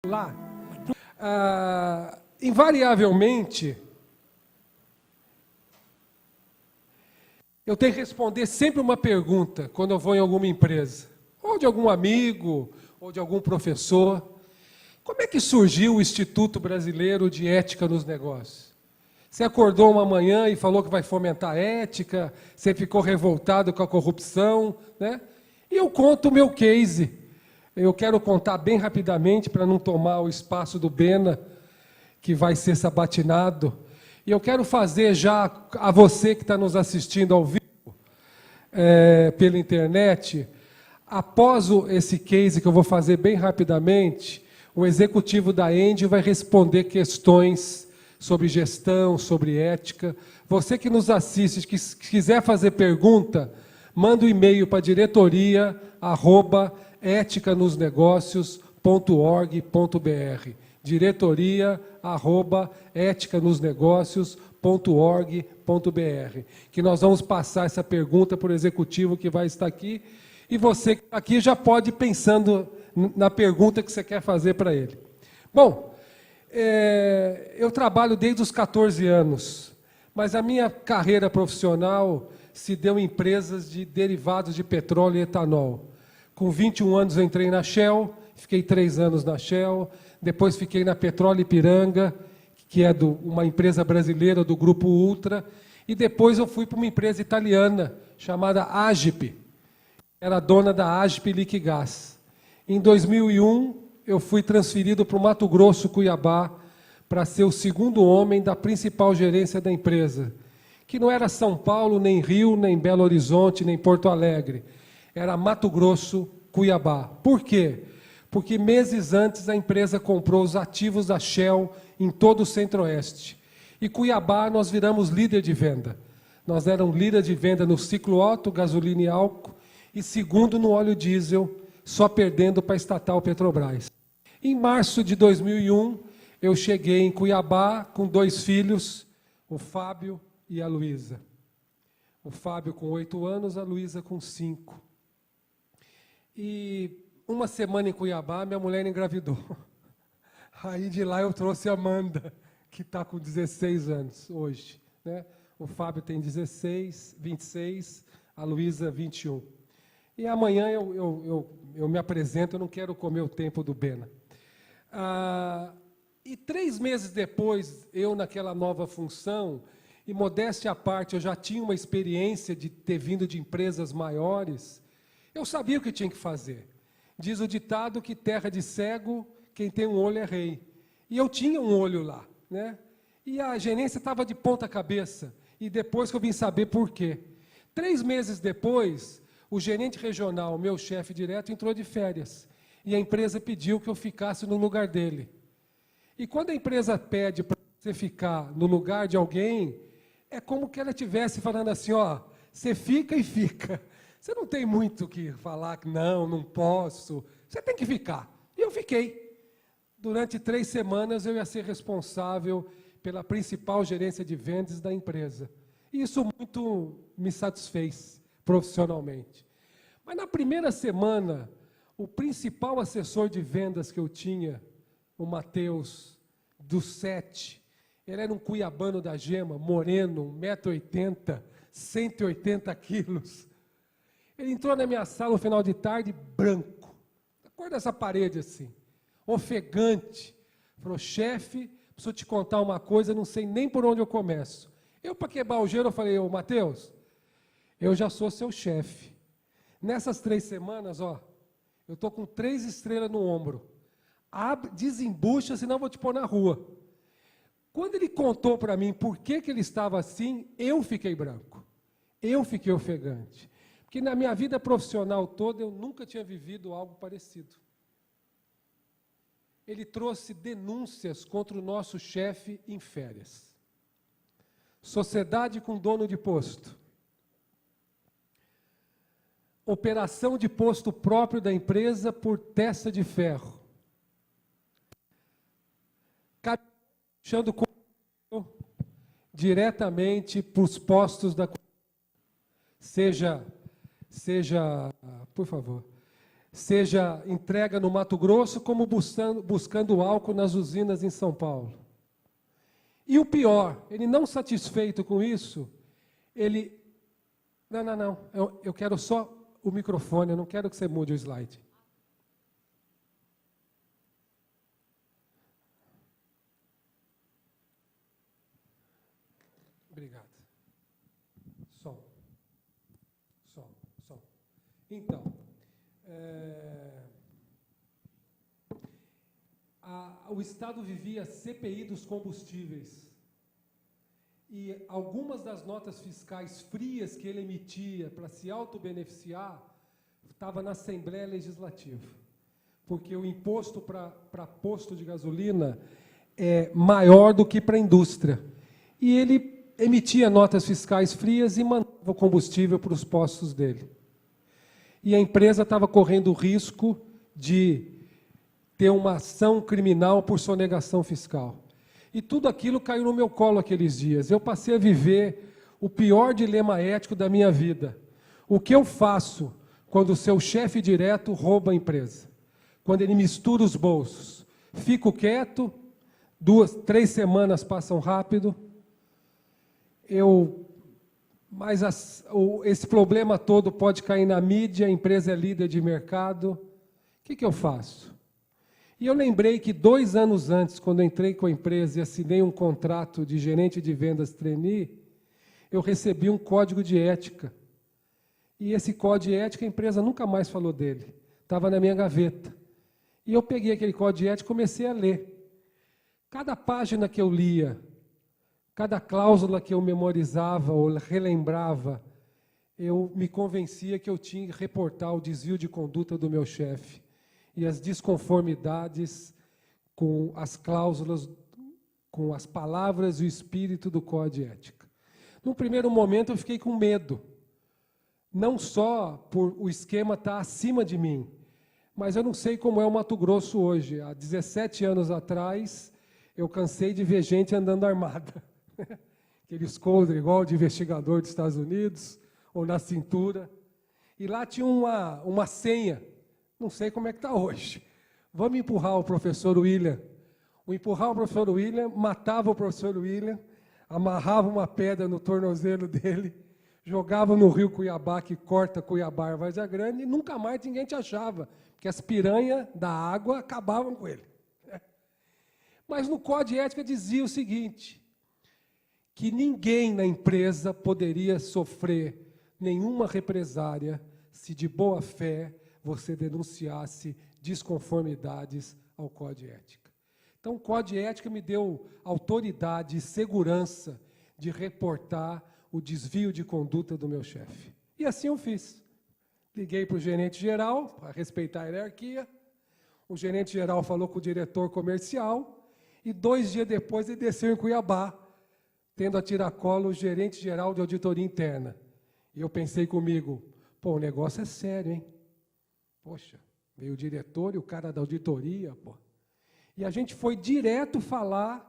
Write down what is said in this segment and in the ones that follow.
Lá, invariavelmente, eu tenho que responder sempre uma pergunta quando eu vou em alguma empresa, ou de algum amigo, ou de algum professor. Como é que surgiu o Instituto Brasileiro de Ética nos Negócios? Você acordou uma manhã e falou que vai fomentar a ética, você ficou revoltado com a corrupção, né? E eu conto o meu case. Eu quero contar bem rapidamente, para não tomar o espaço do Bena, que vai ser sabatinado. E eu quero fazer já, a você que está nos assistindo ao vivo, pela internet, após esse case que eu vou fazer bem rapidamente, o executivo da Engie vai responder questões sobre gestão, sobre ética. Você que nos assiste, que quiser fazer pergunta, manda um e-mail para diretoria@eticanosnegocios.org.br. diretoria@eticanosnegocios.org.br. Que nós vamos passar essa pergunta para o executivo que vai estar aqui. E você que está aqui já pode ir pensando na pergunta que você quer fazer para ele. Bom, eu trabalho desde os 14 anos, mas a minha carreira profissional se deu em empresas de derivados de petróleo e etanol. Com 21 anos eu entrei na Shell, fiquei 3 anos na Shell, depois fiquei na Petróleo Ipiranga, que é uma empresa brasileira do Grupo Ultra, e depois eu fui para uma empresa italiana chamada Agip, era dona da Agip Liquigás. Em 2001, eu fui transferido para o Mato Grosso, Cuiabá, para ser o segundo homem da principal gerência da empresa, que não era São Paulo, nem Rio, nem Belo Horizonte, nem Porto Alegre. Era Mato Grosso, Cuiabá. Por quê? Porque meses antes a empresa comprou os ativos da Shell em todo o Centro-Oeste. E Cuiabá nós viramos líder de venda. Nós éramos líder de venda no ciclo alto, gasolina e álcool, e segundo no óleo diesel, só perdendo para a estatal Petrobras. Em março de 2001, eu cheguei em Cuiabá com 2 filhos, o Fábio e a Luísa. O Fábio com 8 anos, a Luísa com 5. E uma semana em Cuiabá, minha mulher engravidou. Aí de lá eu trouxe a Amanda, que está com 16 anos hoje, né? O Fábio tem 26, 26, a Luísa 21. E amanhã eu me apresento, eu não quero comer o tempo do Bena. E 3 meses depois, eu naquela nova função, e modéstia à parte, eu já tinha uma experiência de ter vindo de empresas maiores, eu sabia o que tinha que fazer. Diz o ditado que terra de cego, quem tem um olho é rei. E eu tinha um olho lá, né? E a gerência estava de ponta cabeça, e depois que eu vim saber por quê. 3 meses depois, o gerente regional, meu chefe direto, entrou de férias, e a empresa pediu que eu ficasse no lugar dele. E quando a empresa pede para você ficar no lugar de alguém, é como que ela estivesse falando assim, ó, você fica e fica. Você não tem muito o que falar que não posso. Você tem que ficar. E eu fiquei. Durante 3 semanas eu ia ser responsável pela principal gerência de vendas da empresa. E isso muito me satisfez profissionalmente. Mas na primeira semana, o principal assessor de vendas que eu tinha, o Matheus, do 7, ele era um cuiabano da Gema, moreno, 1,80 m, 180 quilos. Ele entrou na minha sala no final de tarde, branco, a cor dessa parede assim, ofegante. Falou, chefe, preciso te contar uma coisa, não sei nem por onde eu começo. Eu, para quebrar o gelo, eu falei, ô Matheus, eu já sou seu chefe. Nessas 3 semanas, ó, eu estou com 3 estrelas no ombro. Abre, desembucha, senão eu vou te pôr na rua. Quando ele contou para mim por que ele estava assim, eu fiquei branco. Eu fiquei ofegante. Porque na minha vida profissional toda, eu nunca tinha vivido algo parecido. Ele trouxe denúncias contra o nosso chefe em férias. Sociedade com dono de posto. Operação de posto próprio da empresa por testa de ferro. Puxando diretamente para os postos da... Seja, por favor, seja entrega no Mato Grosso, como buscando álcool nas usinas em São Paulo. E o pior, ele não satisfeito com isso, ele... Não, eu quero só o microfone, eu não quero que você mude o slide. Obrigado. Som. Então, o Estado vivia a CPI dos combustíveis. E algumas das notas fiscais frias que ele emitia para se autobeneficiar estava na Assembleia Legislativa. Porque o imposto para posto de gasolina é maior do que para a indústria. E ele emitia notas fiscais frias e mandava o combustível para os postos dele. E a empresa estava correndo o risco de ter uma ação criminal por sonegação fiscal. E tudo aquilo caiu no meu colo aqueles dias. Eu passei a viver o pior dilema ético da minha vida. O que eu faço quando o seu chefe direto rouba a empresa? Quando ele mistura os bolsos? Fico quieto, 2, 3 semanas passam rápido, mas esse problema todo pode cair na mídia, a empresa é líder de mercado. O que eu faço? E eu lembrei que 2 anos antes, quando eu entrei com a empresa e assinei um contrato de gerente de vendas trainee, eu recebi um código de ética. E esse código de ética, a empresa nunca mais falou dele. Estava na minha gaveta. E eu peguei aquele código de ética e comecei a ler. Cada página que eu lia, cada cláusula que eu memorizava ou relembrava, eu me convencia que eu tinha que reportar o desvio de conduta do meu chefe e as desconformidades com as cláusulas, com as palavras e o espírito do código de ética. Num primeiro momento eu fiquei com medo, não só por o esquema estar acima de mim, mas eu não sei como é o Mato Grosso hoje. Há 17 anos atrás, eu cansei de ver gente andando armada. Aqueles coldre igual de investigador dos Estados Unidos, ou na cintura. E lá tinha uma senha, não sei como é que está hoje. Vamos empurrar o professor William. O empurrar o professor William, matava o professor William, amarrava uma pedra no tornozelo dele, jogava no rio Cuiabá, que corta Cuiabá e Várzea Grande, e nunca mais ninguém te achava, porque as piranhas da água acabavam com ele. Mas no código de ética dizia o seguinte, que ninguém na empresa poderia sofrer nenhuma represária se de boa fé você denunciasse desconformidades ao código de ética. Então, o código de ética me deu autoridade e segurança de reportar o desvio de conduta do meu chefe. E assim eu fiz. Liguei para o gerente geral, para respeitar a hierarquia. O gerente geral falou com o diretor comercial e 2 dias depois ele desceu em Cuiabá, tendo a tiracolo o gerente geral de auditoria interna. E eu pensei comigo, pô, o negócio é sério, hein? Poxa, veio o diretor e o cara da auditoria, pô. E a gente foi direto falar,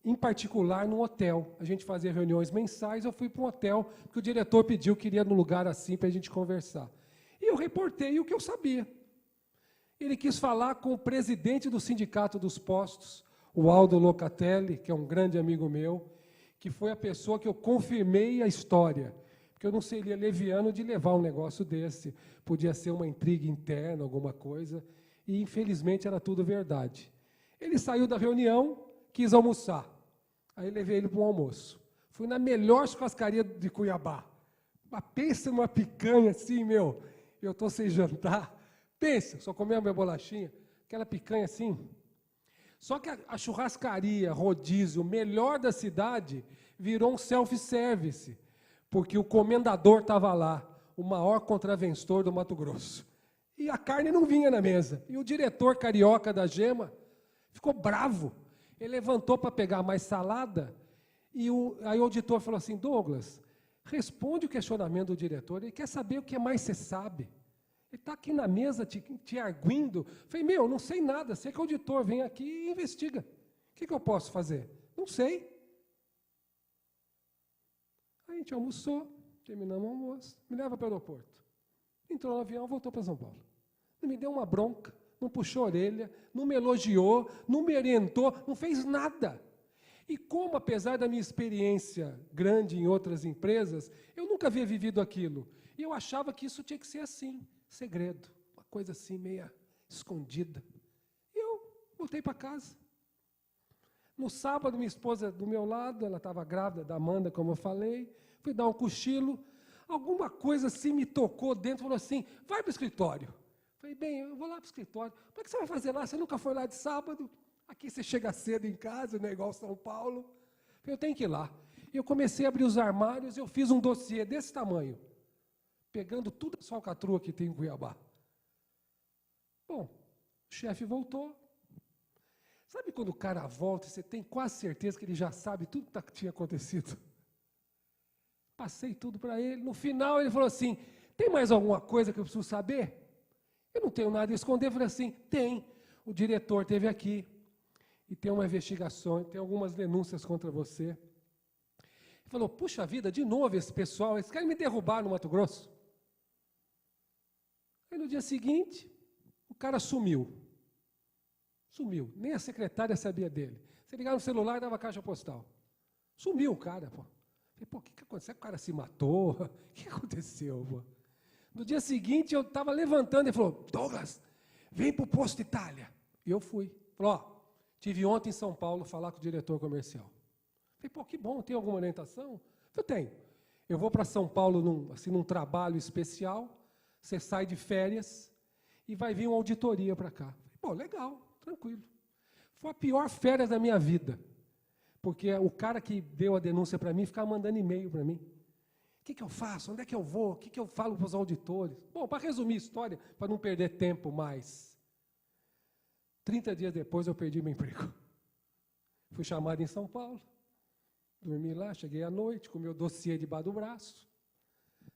em particular, no hotel. A gente fazia reuniões mensais, eu fui para um hotel, porque o diretor pediu que iria num lugar assim para a gente conversar. E eu reportei o que eu sabia. Ele quis falar com o presidente do Sindicato dos Postos, o Aldo Locatelli, que é um grande amigo meu, que foi a pessoa que eu confirmei a história, porque eu não seria leviano de levar um negócio desse, podia ser uma intriga interna, alguma coisa, e infelizmente era tudo verdade. Ele saiu da reunião, quis almoçar, aí levei ele para um almoço. Fui na melhor churrascaria de Cuiabá, mas pensa numa picanha assim, meu, eu estou sem jantar, pensa, só comer a minha bolachinha, aquela picanha assim. Só que a churrascaria, rodízio, melhor da cidade, virou um self-service, porque o comendador estava lá, o maior contraventor do Mato Grosso. E a carne não vinha na mesa. E o diretor carioca da Gema ficou bravo. Ele levantou para pegar mais salada, e aí o auditor falou assim, Douglas, responde o questionamento do diretor, ele quer saber o que mais você sabe. Ele está aqui na mesa te arguindo. Falei, meu, não sei nada, sei que o auditor vem aqui e investiga. O que eu posso fazer? Não sei. A gente almoçou, terminamos o almoço, me leva para o aeroporto. Entrou no avião, voltou para São Paulo. Não me deu uma bronca, não puxou a orelha, não me elogiou, não me orientou, não fez nada. E como, apesar da minha experiência grande em outras empresas, eu nunca havia vivido aquilo. E eu achava que isso tinha que ser assim, segredo, uma coisa assim, meia escondida. E eu voltei para casa. No sábado, minha esposa do meu lado, ela estava grávida da Amanda, como eu falei, fui dar um cochilo, alguma coisa assim me tocou dentro, falou assim, vai para o escritório. Falei, bem, eu vou lá para o escritório. O que você vai fazer lá? Você nunca foi lá de sábado? Aqui você chega cedo em casa, não é igual São Paulo. Falei, eu tenho que ir lá. E eu comecei a abrir os armários, eu fiz um dossiê desse tamanho, pegando tudo a falcatrua que tem em Cuiabá. Bom, o chefe voltou. Sabe quando o cara volta e você tem quase certeza que ele já sabe tudo que tinha acontecido? Passei tudo para ele. No final ele falou assim, tem mais alguma coisa que eu preciso saber? Eu não tenho nada a esconder. Eu falei assim, tem. O diretor esteve aqui e tem uma investigação, tem algumas denúncias contra você. Ele falou, puxa vida, de novo esse pessoal, eles querem me derrubar no Mato Grosso. Aí no dia seguinte, o cara sumiu. Sumiu, nem a secretária sabia dele. Você ligava no celular e dava caixa postal. Sumiu o cara, pô. Falei, pô, o que aconteceu? O cara se matou? O que aconteceu, pô? No dia seguinte, eu estava levantando, ele falou, Douglas, vem para o Posto Itália. E eu fui. Falou, ó, tive ontem em São Paulo falar com o diretor comercial. Falei, pô, que bom, tem alguma orientação? Eu tenho. Eu vou para São Paulo num trabalho especial, você sai de férias e vai vir uma auditoria para cá. Falei, pô, legal. Tranquilo. Foi a pior férias da minha vida, porque o cara que deu a denúncia para mim ficava mandando e-mail para mim. O que eu faço? Onde é que eu vou? O que eu falo para os auditores? Bom, para resumir a história, para não perder tempo mais, 30 dias depois eu perdi meu emprego. Fui chamado em São Paulo, dormi lá, cheguei à noite, com meu dossiê debaixo do braço.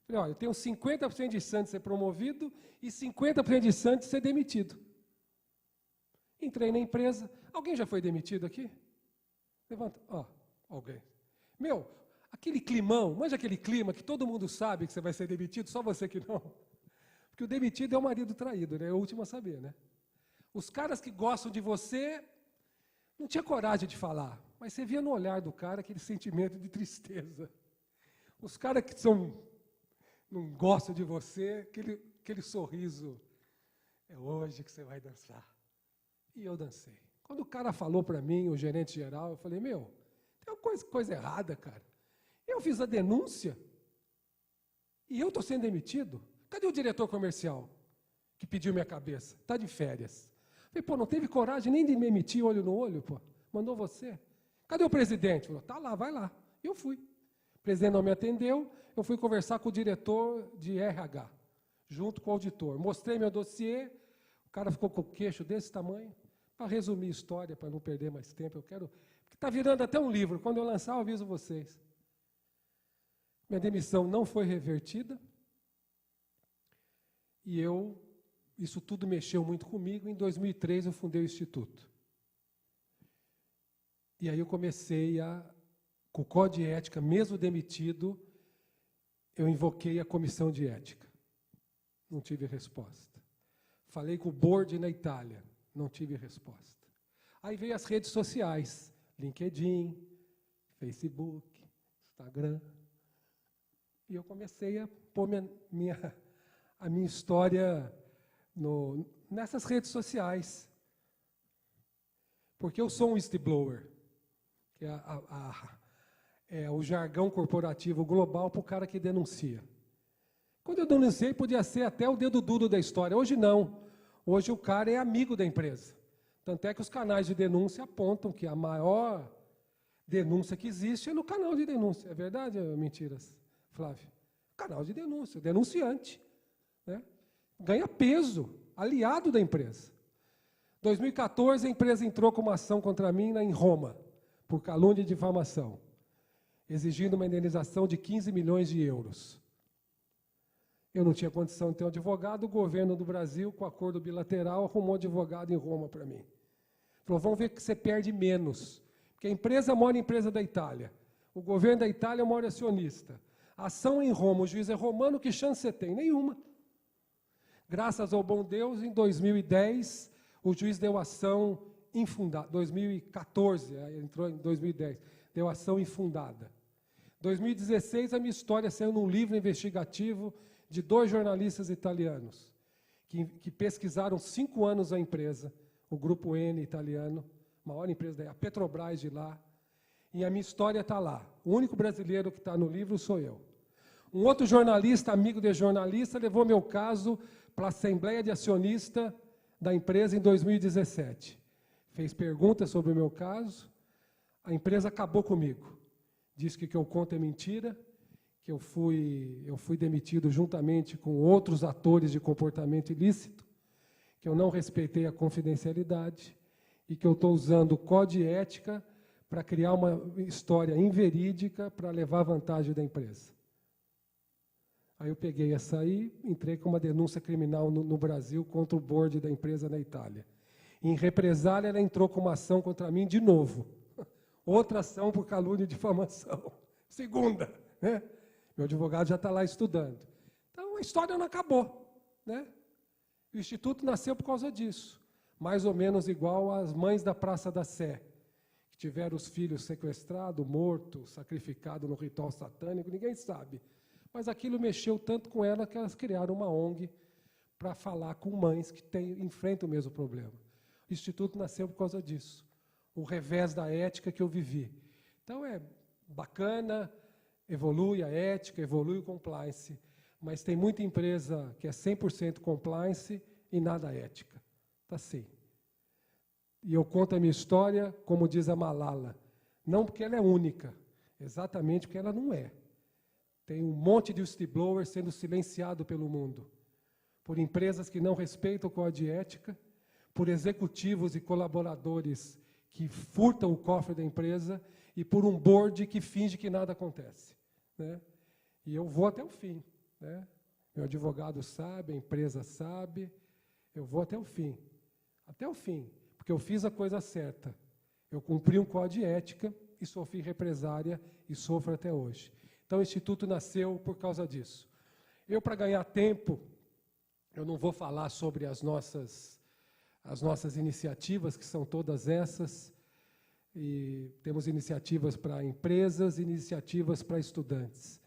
Falei, olha, eu tenho 50% de chance de ser promovido e 50% de chance de ser demitido. Entrei na empresa. Alguém já foi demitido aqui? Levanta. Ó, alguém. Meu, aquele climão, manja aquele clima que todo mundo sabe que você vai ser demitido, só você que não. Porque o demitido é o marido traído, né? É o último a saber, né? Os caras que gostam de você, não tinha coragem de falar, mas você via no olhar do cara aquele sentimento de tristeza. Os caras que não gostam de você, aquele sorriso, é hoje que você vai dançar. E eu dancei. Quando o cara falou para mim, o gerente geral, eu falei, meu, tem uma coisa errada, cara. Eu fiz a denúncia e eu estou sendo demitido. Cadê o diretor comercial que pediu minha cabeça? Está de férias. Eu falei, pô, não teve coragem nem de me emitir olho no olho, pô. Mandou você. Cadê o presidente? Falou, tá lá, vai lá. E eu fui. O presidente não me atendeu, eu fui conversar com o diretor de RH, junto com o auditor. Mostrei meu dossiê, o cara ficou com o queixo desse tamanho. Para resumir a história, para não perder mais tempo, eu quero... Porque está virando até um livro. Quando eu lançar, eu aviso vocês. Minha demissão não foi revertida. E isso tudo mexeu muito comigo. Em 2003, eu fundei o Instituto. E aí eu comecei com o Código de Ética, mesmo demitido, eu invoquei a comissão de ética. Não tive resposta. Falei com o board na Itália. Não tive resposta. Aí veio as redes sociais, LinkedIn, Facebook, Instagram. E eu comecei a pôr a minha história nessas redes sociais. Porque eu sou um whistleblower, que é o jargão corporativo global para o cara que denuncia. Quando eu denunciei, podia ser até o dedo duro da história. Hoje não. Hoje o cara é amigo da empresa. Tanto é que os canais de denúncia apontam que a maior denúncia que existe é no canal de denúncia. É verdade ou mentiras, Flávio? Canal de denúncia, denunciante. Né? Ganha peso, aliado da empresa. 2014, a empresa entrou com uma ação contra mim em Roma, por calúnia e difamação, exigindo uma indenização de 15 milhões de euros. Eu não tinha condição de ter um advogado, o governo do Brasil, com acordo bilateral, arrumou um advogado em Roma para mim. Falou, vamos ver que você perde menos, porque a empresa mora em empresa da Itália, o governo da Itália é o maior acionista. A ação em Roma, o juiz é romano, que chance você tem? Nenhuma. Graças ao bom Deus, em 2010, o juiz deu ação infundada. 2014, entrou em 2010, deu ação infundada. 2016, a minha história saiu num livro investigativo de 2 jornalistas italianos, que pesquisaram 5 anos a empresa, o Grupo N italiano, maior empresa daí, a Petrobras de lá, e a minha história está lá. O único brasileiro que está no livro sou eu. Um outro jornalista, amigo de jornalista, levou meu caso para a Assembleia de Acionista da empresa em 2017. Fez perguntas sobre o meu caso, a empresa acabou comigo. Disse que o que eu conto é mentira, que eu fui demitido juntamente com outros atores de comportamento ilícito, que eu não respeitei a confidencialidade e que eu estou usando o código de ética para criar uma história inverídica para levar vantagem da empresa. Aí eu peguei essa aí, entrei com uma denúncia criminal no Brasil contra o board da empresa na Itália. Em represália, ela entrou com uma ação contra mim de novo. Outra ação por calúnia e difamação. Segunda, né? Meu advogado já está lá estudando. Então, a história não acabou, né? O Instituto nasceu por causa disso. Mais ou menos igual às mães da Praça da Sé, que tiveram os filhos sequestrados, mortos, sacrificados no ritual satânico, ninguém sabe. Mas aquilo mexeu tanto com ela que elas criaram uma ONG para falar com mães que enfrentam o mesmo problema. O Instituto nasceu por causa disso. O revés da ética que eu vivi. Então, é bacana, evolui a ética, evolui o compliance, mas tem muita empresa que é 100% compliance e nada ética. Está assim. E eu conto a minha história, como diz a Malala, não porque ela é única, exatamente porque ela não é. Tem um monte de whistleblower sendo silenciado pelo mundo, por empresas que não respeitam o código de ética, por executivos e colaboradores que furtam o cofre da empresa e por um board que finge que nada acontece, né? E eu vou até o fim, né? Meu advogado sabe, a empresa sabe, eu vou até o fim, porque eu fiz a coisa certa. Eu cumpri um código de ética e sofri represária e sofro até hoje. Então, o Instituto nasceu por causa disso. Eu, para ganhar tempo, eu não vou falar sobre as nossas iniciativas, que são todas essas, e temos iniciativas para empresas, iniciativas para estudantes.